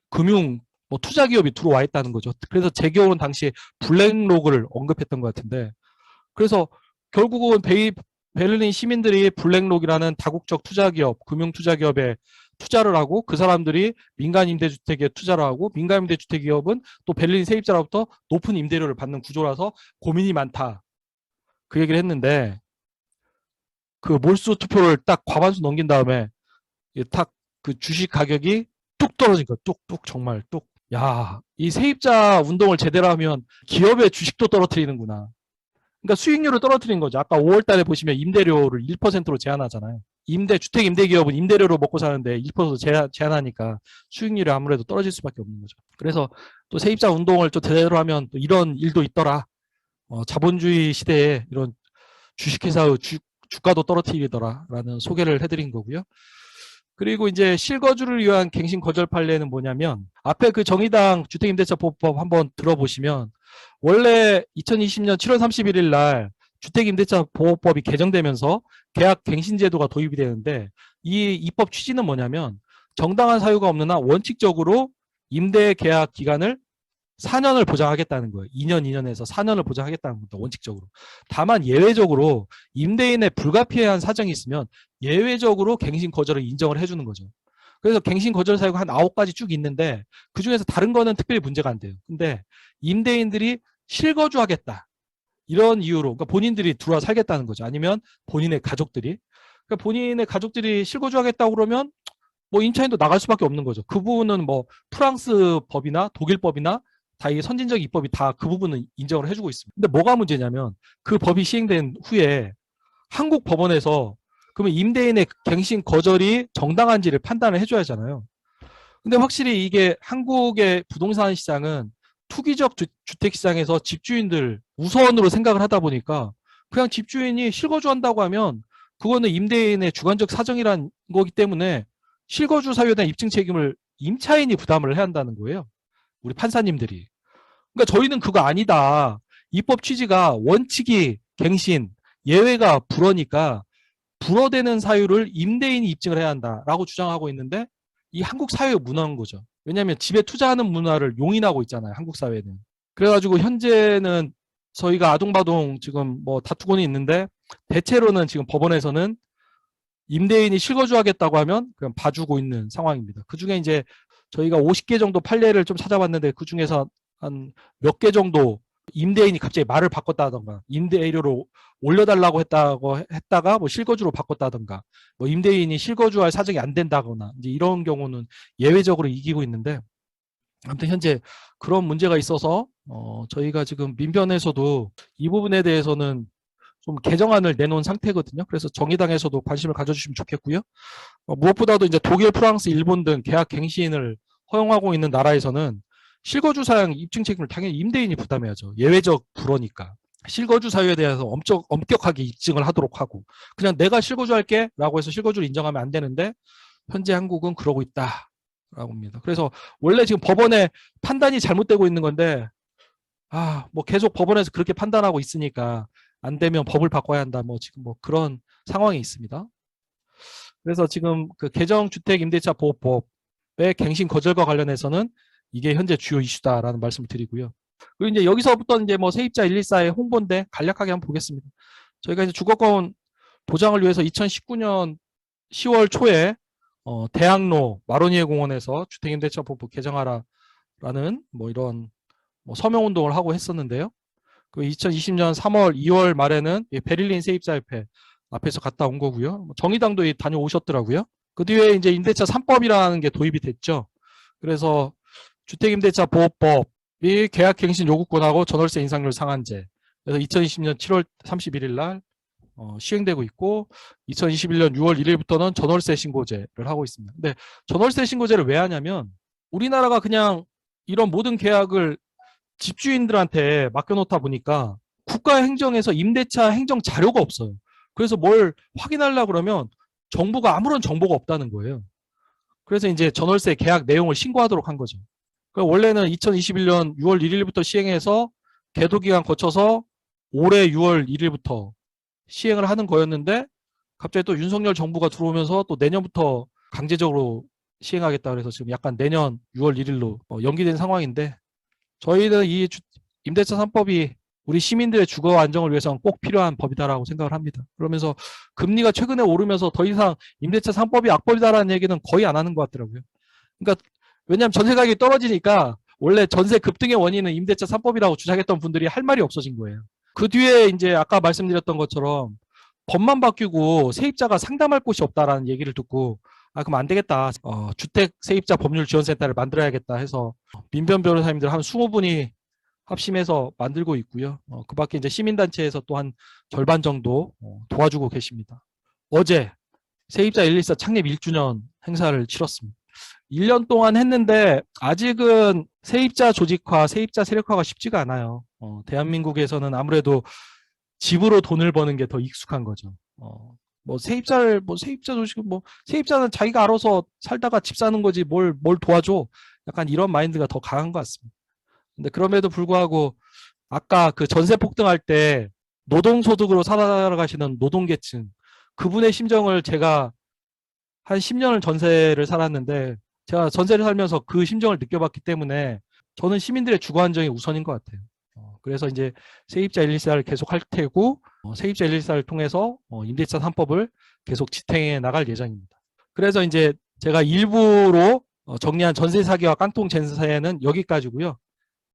[SPEAKER 1] 금융 투자 기업이 들어와 있다는 거죠. 그래서 제 기억은 당시에 블랙록을 언급했던 것 같은데 그래서 결국은 베를린 시민들이 블랙록이라는 다국적 투자기업, 금융투자기업에 투자를 하고 그 사람들이 민간 임대주택에 투자를 하고 민간 임대주택 기업은 또 베를린 세입자로부터 높은 임대료를 받는 구조라서 고민이 많다. 그 얘기를 했는데 그 몰수 투표를 딱 과반수 넘긴 다음에 딱 그 주식 가격이 뚝 떨어진 거야. 뚝뚝 정말 뚝. 야, 이 세입자 운동을 제대로 하면 기업의 주식도 떨어뜨리는구나. 그러니까 수익률을 떨어뜨린 거죠. 아까 5월 달에 보시면 임대료를 1%로 제한하잖아요. 주택 임대 기업은 임대료로 먹고 사는데 1% 제한하니까 수익률이 아무래도 떨어질 수밖에 없는 거죠. 그래서 또 세입자 운동을 또 제대로 하면 또 이런 일도 있더라. 자본주의 시대에 이런 주식회사의 주가도 떨어뜨리더라라는 소개를 해드린 거고요. 그리고 이제 실거주를 위한 갱신 거절 판례는 뭐냐면 앞에 그 정의당 주택임대차 보호법 한번 들어보시면 원래 2020년 7월 31일 날 주택임대차 보호법이 개정되면서 계약 갱신 제도가 도입이 되는데 이 입법 취지는 뭐냐면 정당한 사유가 없는 한 원칙적으로 임대 계약 기간을 4년을 보장하겠다는 거예요. 2년에서 4년을 보장하겠다는 겁니다. 원칙적으로. 다만 예외적으로 임대인의 불가피한 사정이 있으면 예외적으로 갱신 거절을 인정을 해주는 거죠. 그래서 갱신 거절 사유가 한 9가지 쭉 있는데 그중에서 다른 거는 특별히 문제가 안 돼요. 근데 임대인들이 실거주하겠다. 이런 이유로 그러니까 본인들이 들어와 살겠다는 거죠. 아니면 본인의 가족들이. 그러니까 본인의 가족들이 실거주하겠다고 그러면 뭐 임차인도 나갈 수밖에 없는 거죠. 그 부분은 뭐 프랑스 법이나 독일 법이나 다 이 선진적 입법이 다 그 부분은 인정을 해주고 있습니다. 근데 뭐가 문제냐면 그 법이 시행된 후에 한국 법원에서 그러면 임대인의 갱신 거절이 정당한지를 판단을 해줘야 하잖아요. 근데 확실히 이게 한국의 부동산 시장은 투기적 주택 시장에서 집주인들 우선으로 생각을 하다 보니까 그냥 집주인이 실거주한다고 하면 그거는 임대인의 주관적 사정이란 거기 때문에 실거주 사유에 대한 입증 책임을 임차인이 부담을 해야 한다는 거예요. 우리 판사님들이. 그러니까 저희는 그거 아니다. 입법 취지가 원칙이 갱신, 예외가 불허니까 불허되는 사유를 임대인이 입증을 해야 한다라고 주장하고 있는데 이 한국 사회에 무너는 거죠. 왜냐하면 집에 투자하는 문화를 용인하고 있잖아요. 한국 사회는. 그래가지고 현재는 저희가 아동바동 지금 뭐 다투고는 있는데 대체로는 지금 법원에서는 임대인이 실거주하겠다고 하면 그냥 봐주고 있는 상황입니다. 그중에 이제 저희가 50개 정도 판례를 좀 찾아봤는데 그중에서 한 몇 개 정도 임대인이 갑자기 말을 바꿨다던가 임대료를 올려달라고 했다가 뭐 실거주로 바꿨다던가 뭐 임대인이 실거주할 사정이 안 된다거나 이제 이런 경우는 예외적으로 이기고 있는데 아무튼 현재 그런 문제가 있어서 저희가 지금 민변에서도 이 부분에 대해서는 좀 개정안을 내놓은 상태거든요. 그래서 정의당에서도 관심을 가져주시면 좋겠고요. 무엇보다도 이제 독일, 프랑스, 일본 등 계약 갱신을 허용하고 있는 나라에서는 실거주 사양 입증 책임을 당연히 임대인이 부담해야죠. 예외적 불허니까. 실거주 사유에 대해서 엄격하게 입증을 하도록 하고 그냥 내가 실거주할게 라고 해서 실거주를 인정하면 안 되는데 현재 한국은 그러고 있다라고 합니다. 그래서 원래 지금 법원의 판단이 잘못되고 있는 건데 뭐 계속 법원에서 그렇게 판단하고 있으니까 안 되면 법을 바꿔야 한다. 뭐 지금 뭐 그런 상황이 있습니다. 그래서 지금 그 개정주택임대차 보호법의 갱신 거절과 관련해서는 이게 현재 주요 이슈다라는 말씀을 드리고요. 그리고 이제 여기서부터 이제 뭐 세입자 114의 홍보인데 간략하게 한번 보겠습니다. 저희가 이제 주거권 보장을 위해서 2019년 10월 초에 대학로 마로니에 공원에서 주택임대차 보호법 개정하라라는 뭐 이런 뭐 서명 운동을 하고 했었는데요. 그 2020년 3월, 2월 말에는 베를린 세입자협회 앞에서 갔다 온 거고요. 정의당도 다녀오셨더라고요. 그 뒤에 이제 임대차 3법이라는 게 도입이 됐죠. 그래서 주택임대차 보호법이 계약갱신 요구권하고 전월세 인상률 상한제. 그래서 2020년 7월 31일 날 시행되고 있고 2021년 6월 1일부터는 전월세 신고제를 하고 있습니다. 근데 전월세 신고제를 왜 하냐면 우리나라가 그냥 이런 모든 계약을 집주인들한테 맡겨놓다 보니까 국가 행정에서 임대차 행정 자료가 없어요. 그래서 뭘 확인하려고 그러면 정부가 아무런 정보가 없다는 거예요. 그래서 이제 전월세 계약 내용을 신고하도록 한 거죠. 그러니까 원래는 2021년 6월 1일부터 시행해서 계도기간 거쳐서 올해 6월 1일부터 시행을 하는 거였는데 갑자기 또 윤석열 정부가 들어오면서 또 내년부터 강제적으로 시행하겠다 그래서 지금 약간 내년 6월 1일로 연기된 상황인데 저희는 이 임대차 3법이 우리 시민들의 주거 안정을 위해서는 꼭 필요한 법이다라고 생각을 합니다. 그러면서 금리가 최근에 오르면서 더 이상 임대차 3법이 악법이다라는 얘기는 거의 안 하는 것 같더라고요. 그러니까 왜냐하면 전세 가격이 떨어지니까 원래 전세 급등의 원인은 임대차 3법이라고 주장했던 분들이 할 말이 없어진 거예요. 그 뒤에 이제 아까 말씀드렸던 것처럼 법만 바뀌고 세입자가 상담할 곳이 없다라는 얘기를 듣고 그럼 안 되겠다. 주택 세입자 법률 지원센터를 만들어야겠다 해서 민변 변호사님들 한 20분이 합심해서 만들고 있고요. 그 밖에 이제 시민단체에서 또 한 절반 정도 도와주고 계십니다. 어제 세입자 114 창립 1주년 행사를 치렀습니다. 1년 동안 했는데 아직은 세입자 조직화, 세입자 세력화가 쉽지가 않아요. 대한민국에서는 아무래도 집으로 돈을 버는 게 더 익숙한 거죠. 세입자 조직, 세입자는 자기가 알아서 살다가 집 사는 거지 뭘 도와줘. 약간 이런 마인드가 더 강한 것 같습니다. 근데 그럼에도 불구하고 아까 그 전세 폭등할 때 노동소득으로 살아가시는 노동계층, 그분의 심정을 제가 한 10년을 전세를 살았는데 제가 전세를 살면서 그 심정을 느껴봤기 때문에 저는 시민들의 주거 안정이 우선인 것 같아요. 그래서 이제 세입자 114를 계속 할 테고 세입자 114를 통해서 임대차 3법을 계속 지탱해 나갈 예정입니다. 그래서 이제 제가 일부로 정리한 전세 사기와 깡통 전세는 여기까지고요.